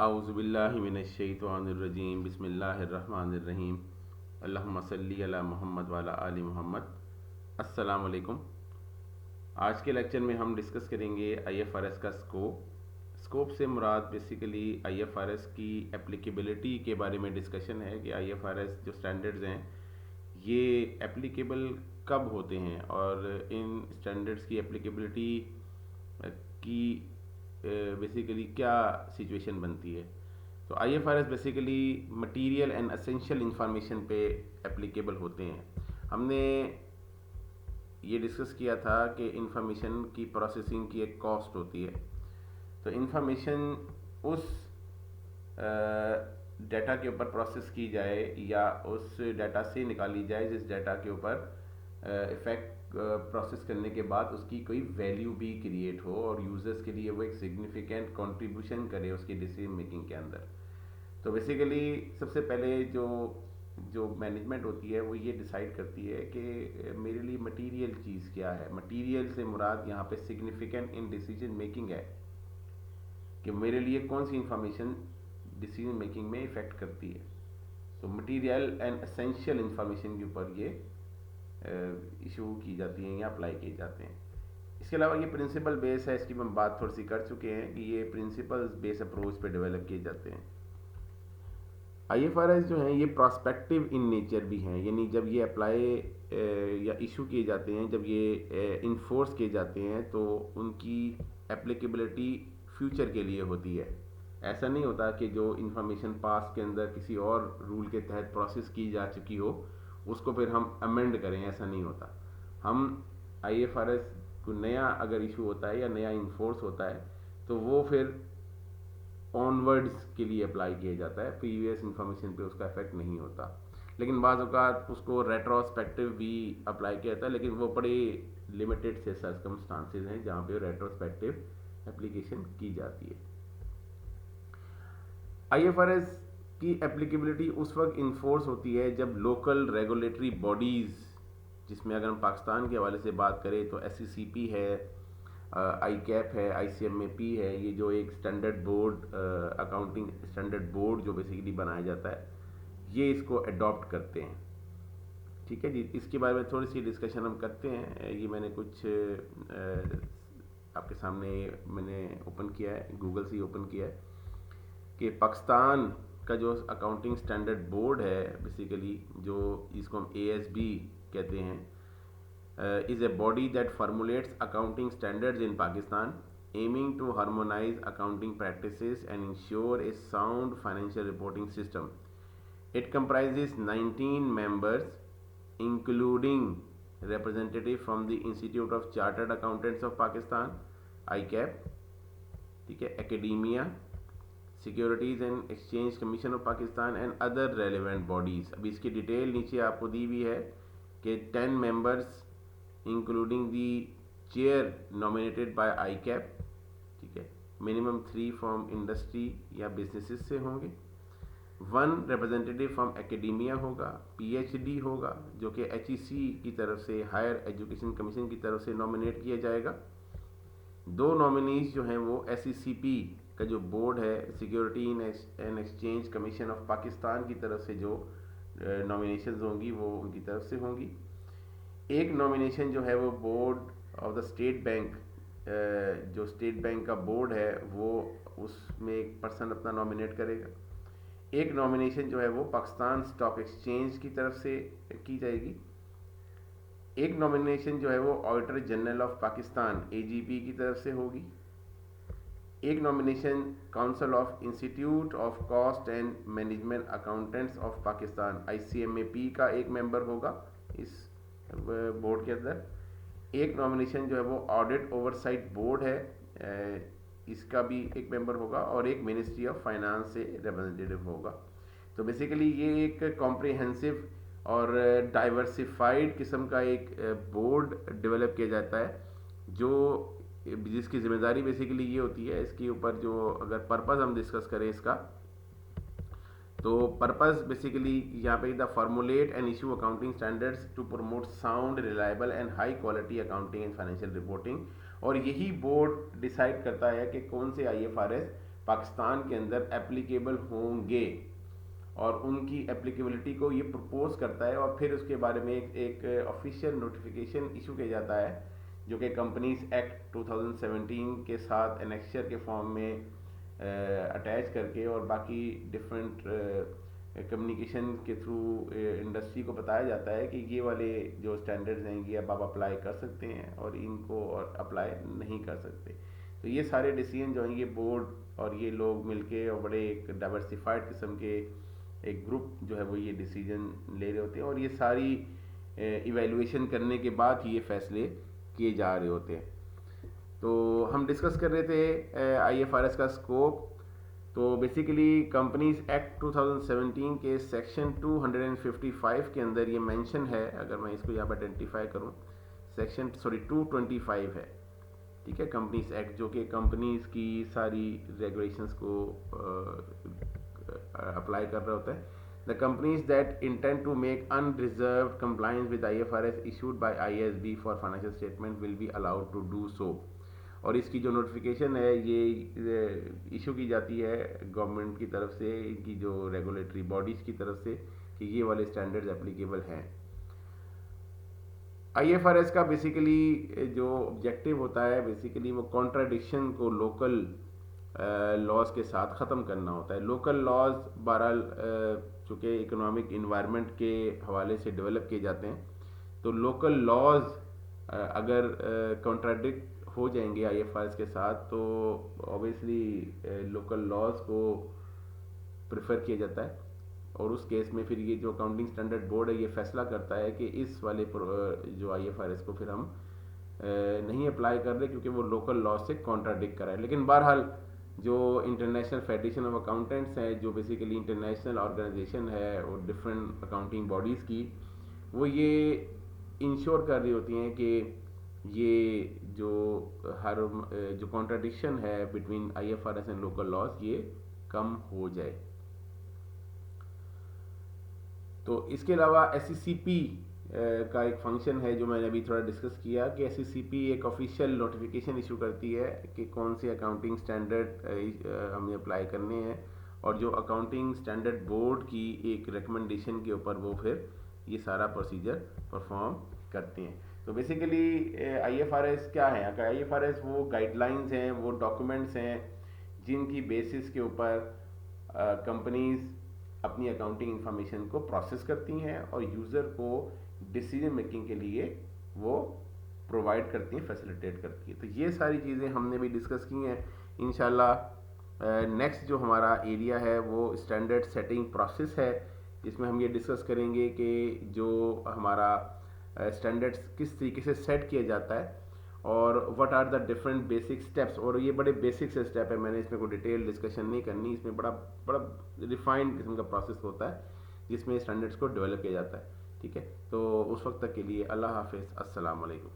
आउज़ुबिल्लाहिमिनश्शैतानिर्रजीम बिस्मिल्लाहिर्रहमानिर्रहीम अल्लाहुम्मा सल्ली अला मोहम्मद व अला आलि मोहम्मद। अस्सलाम वालेकुम। आज के लेक्चर में हम डिस्कस करेंगे आईएफआरएस का स्कोप से मुराद बेसिकली आईएफआरएस की एप्लीकेबिलिटी के बारे में डिस्कशन है कि आईएफआरएस जो स्टैंडर्ड्स हैं ये एप्लीकेबल कब होते हैं और इन स्टैंडर्ड्स की एप्लीकेबिलिटी की बेसिकली क्या सिचुएशन बनती है। तो IFRS basically material and essential information पे एप्लीकेबल होते हैं। हमने ये डिस्कस किया था कि इंफॉर्मेशन की प्रोसेसिंग की एक कॉस्ट होती है। तो इंफॉर्मेशन उस डाटा के ऊपर प्रोसेस की जाए या उस डाटा से निकाली जाए जिस डाटा के ऊपर इफ़ेक्ट प्रोसेस करने के बाद उसकी कोई वैल्यू भी क्रिएट हो और यूज़र्स के लिए वो एक सिग्निफिकेंट कंट्रीब्यूशन करे उसकी डिसीजन मेकिंग के अंदर। तो बेसिकली सबसे पहले जो जो मैनेजमेंट होती है वो ये डिसाइड करती है कि मेरे लिए मटेरियल चीज़ क्या है। मटेरियल से मुराद यहाँ पे सिग्निफिकेंट इन डिसीजन मेकिंग है कि मेरे लिए कौन सी इंफॉर्मेशन डिसीजन मेकिंग में इफ़ेक्ट करती है। तो मटेरियल एंड एसेंशियल इंफॉर्मेशन के ऊपर ये इशू की जाती हैं या अप्लाई किए जाते हैं। इसके अलावा ये प्रिंसिपल बेस है, इसकी हम बात थोड़ी सी कर चुके हैं कि ये प्रिंसिपल्स बेस अप्रोच पे डेवलप किए जाते हैं। आईएफआरएस जो हैं ये प्रॉस्पेक्टिव इन नेचर भी हैं, यानी जब ये अप्लाई या इशू किए जाते हैं, जब ये इन्फोर्स किए जाते हैं तो उनकी एप्लीकेबिलिटी फ्यूचर के लिए होती है। ऐसा नहीं होता कि जो इन्फॉर्मेशन पास के अंदर किसी और रूल के तहत प्रोसेस की जा चुकी हो उसको फिर हम अमेंड करें, ऐसा नहीं होता। हम आईएफआरएस को नया अगर इशू होता है या नया इन्फोर्स होता है तो वो फिर ऑनवर्ड्स के लिए अप्लाई किया जाता है, प्रीवियस इंफॉर्मेशन पे उसका इफेक्ट नहीं होता। लेकिन बाज़ औक़ात उसको रेट्रोस्पेक्टिव भी अप्लाई किया जाता है, लेकिन वो बड़े लिमिटेड से सर्कमस्टांसेस हैं जहाँ पे रेट्रोस्पेक्टिव एप्लीकेशन की जाती है। आईएफआरएस की एप्लीकेबिलिटी उस वक्त इन्फोर्स होती है जब लोकल रेगुलेटरी बॉडीज़, जिसमें अगर हम पाकिस्तान के हवाले से बात करें तो एससीसीपी है, आई कैप है, आईसीएमएपी है, ये जो एक standard board accounting standard board जो बेसिकली बनाया जाता है, ये इसको अडॉप्ट करते हैं। ठीक है जी, इसके बारे में थोड़ी सी डिस्कशन हम करते हैं। ये मैंने कुछ आपके सामने मैंने ओपन किया है, गूगल से ओपन किया है कि पाकिस्तान का जो अकाउंटिंग स्टैंडर्ड बोर्ड है बेसिकली, जो इसको हम एएसबी कहते हैं, is a body that formulates accounting standards in Pakistan, aiming to harmonize accounting practices and ensure a sound financial reporting system. It comprises 19 members, including representative from the Institute of Chartered Accountants of Pakistan, ICAP, ठीक है, academia, securities and exchange commission of Pakistan and other relevant bodies. अभी इसकी detail नीचे आपको दी हुई है कि 10 members including the chair nominated by ICAP, ठीक है, मिनिमम 3 फ्रॉम इंडस्ट्री या बिजनेसेस से होंगे, 1 रिप्रेजेंटेटिव फ्रॉम एकेडेमिया होगा, पीएचडी होगा जो कि एचईसी की तरफ से हायर एजुकेशन कमीशन की तरफ से नॉमिनेट किया जाएगा, 2 नॉमिनीज जो हैं वो एससीसीपी का जो बोर्ड है, security and exchange commission of Pakistan की तरफ से जो नॉमिनेशंस होंगी वो उनकी तरफ से होंगी, एक नॉमिनेशन जो है वो board of the state bank, जो स्टेट बैंक का बोर्ड है वो उसमें एक पर्सन अपना नॉमिनेट करेगा, एक नॉमिनेशन जो है वो पाकिस्तान स्टॉक एक्सचेंज की तरफ से की जाएगी, एक नॉमिनेशन जो है वो auditor general of Pakistan AGP की तरफ से होगी, एक nomination council of institute of cost and management accountants of Pakistan ICMAP का एक मेंबर होगा इस बोर्ड के अंदर, एक नॉमिनेशन जो है वो ऑडिट ओवरसाइट बोर्ड है, इसका भी एक मेंबर होगा, और एक मिनिस्ट्री ऑफ फाइनेंस से रिप्रेजेंटेटिव होगा। तो बेसिकली ये एक कॉम्प्रिहेंसिव और डाइवर्सिफाइड किस्म का एक बोर्ड डेवलप किया जाता है जो जिसकी जिम्मेदारी बेसिकली ये होती है, इसके ऊपर जो अगर पर्पस हम डिस्कस करें इसका, तो पर्पस बेसिकली यहाँ पे the formulate and issue accounting standards to promote sound reliable and high quality accounting and financial reporting. और यही बोर्ड डिसाइड करता है कि कौन से आईएफआरएस पाकिस्तान के अंदर एप्लीकेबल होंगे, और उनकी एप्लीकेबिलिटी को ये प्रपोज करता है, और फिर उसके बारे में एक ऑफिशियल नोटिफिकेशन इशू किया जाता है, जो कि कंपनीज एक्ट 2017 के साथ एनेक्चर के फॉर्म में अटैच करके और बाकी डिफरेंट कम्युनिकेशन के थ्रू इंडस्ट्री को बताया जाता है कि ये वाले जो स्टैंडर्ड्स हैं ये अब आप अप्लाई कर सकते हैं और इनको और अप्लाई नहीं कर सकते। तो ये सारे डिसीजन जो हैं ये बोर्ड और ये लोग मिलके और बड़े एक डाइवर्सिफाइड किस्म के एक ग्रुप जो है वो ये डिसीजन ले रहे होते हैं, और ये सारी इवैल्यूएशन करने के बाद ही ये फैसले किए जा रहे होते हैं। तो हम डिस्कस कर रहे थे IFRS का स्कोप। तो बेसिकली कंपनीज एक्ट 2017 के सेक्शन 255 के अंदर ये मेंशन है, अगर मैं इसको यहाँ पर आइडेंटिफाई करूँ, सेक्शन 225 है, ठीक है, कंपनीज एक्ट, जो कि कंपनीज की सारी रेगुलेशंस को अप्लाई कर रहा होता है। The companies that intend to make unreserved compliance with IFRS issued by IASB for financial statement will be allowed to do so. और इसकी जो नोटिफिकेशन है ये इशू की जाती है गवर्नमेंट की तरफ से, इनकी जो रेगुलेटरी बॉडीज़ की तरफ से, कि ये वाले स्टैंडर्ड्स एप्लीकेबल हैं। IFRS का बेसिकली जो ऑब्जेक्टिव होता है, बेसिकली वो कॉन्ट्राडिक्शन को लोकल लॉज के साथ ख़त्म करना होता है। लोकल लॉज बहरहाल चूँकि इकोनॉमिक इन्वायरमेंट के हवाले से डेवलप किए जाते हैं, तो लोकल लॉज अगर कॉन्ट्राडिक्ट हो जाएंगे IFRS के साथ, तो ऑब्वियसली लोकल लॉज को प्रेफर किया जाता है, और उस केस में फिर ये जो अकाउंटिंग स्टैंडर्ड बोर्ड है ये फैसला करता है कि इस वाले जो IFRS को फिर हम नहीं अप्लाई कर रहे क्योंकि वो लोकल लॉ से कॉन्ट्राडिक्ट कर रहा है। लेकिन बहरहाल जो इंटरनेशनल फेडरेशन ऑफ अकाउंटेंट्स है, जो बेसिकली इंटरनेशनल ऑर्गेनाइजेशन है और डिफरेंट अकाउंटिंग बॉडीज़ की, वो ये इंश्योर कर रही होती हैं कि ये जो जो कॉन्ट्राडिक्शन है between IFRS and local laws ये कम हो जाए। तो इसके अलावा SECP का एक फंक्शन है जो मैंने अभी थोड़ा डिस्कस किया, कि SECP एक ऑफिशियल नोटिफिकेशन इशू करती है कि कौन से अकाउंटिंग स्टैंडर्ड हमें अप्लाई करने हैं, और जो अकाउंटिंग स्टैंडर्ड बोर्ड की एक रिकमेंडेशन के ऊपर वो फिर ये सारा प्रोसीजर परफॉर्म करते हैं। तो बेसिकली IFRS क्या है? अगर IFRS वो गाइडलाइंस हैं, वो डॉक्यूमेंट्स हैं जिनकी बेसिस के ऊपर कंपनीज अपनी अकाउंटिंग इंफॉर्मेशन को प्रोसेस करती हैं और यूज़र को डिसीजन मेकिंग के लिए वो प्रोवाइड करती हैं, फैसिलिटेट करती हैं। तो ये सारी चीज़ें हमने भी डिस्कस की हैं। इंशाल्लाह नेक्स्ट जो हमारा एरिया है वो स्टैंडर्ड सेटिंग प्रोसेस है, जिसमें हम ये डिस्कस करेंगे कि जो हमारा स्टैंडर्ड्स किस तरीके से सेट किया जाता है और what are the different basic steps. और ये बड़े बेसिक से स्टेप है, मैंने इसमें कोई डिटेल डिस्कशन नहीं करनी, इसमें बड़ा बड़ा रिफाइंड किस्म का प्रोसेस होता है जिसमें स्टैंडर्ड्स को डेवलप किया जाता है। ठीक है, तो उस वक्त तक के लिए अल्लाह हाफिज़, अस्सलाम वालेकुम।